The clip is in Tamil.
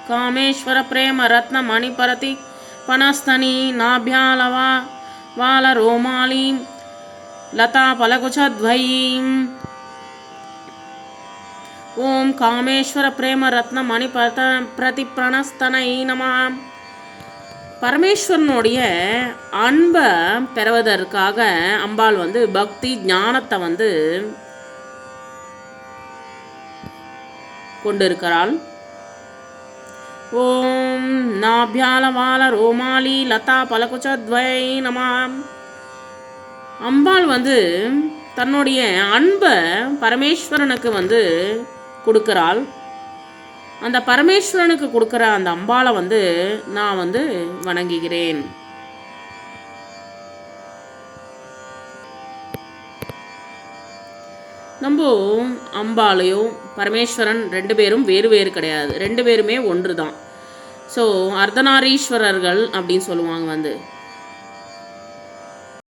காமேஸ்வர பிரேம ரத்ன மணிபரதி பனஸ்தனி நாபியாலவா வால ரோமாலீம் லதா பலகுச்சத்வயீம். ஓம் காமேஸ்வர பிரேம ரத்ன மணி பிரதி பிரணஸ்தனை நம. பரமேஸ்வரனுடைய அன்பை பெறுவதற்காக அம்பாள் பக்தி ஞானத்தை கொண்டிருக்கிறாள். ஓம் நாபியாலவால ரோமாலி லதா பலகுச்சத்வயை நம. அம்பாள் தன்னுடைய அன்பை பரமேஸ்வரனுக்கு கொடுக்கிறாள். அந்த பரமேஸ்வரனுக்கு கொடுக்குற அந்த அம்பாளை நான் வணங்குகிறேன். நம்ம அம்பாளையும் பரமேஸ்வரன் ரெண்டு பேரும் வேறு வேறு கிடையாது, ரெண்டு பேருமே ஒன்று தான். ஸோ அர்த்தநாரீஸ்வரர்கள் அப்படின்னு சொல்லுவாங்க.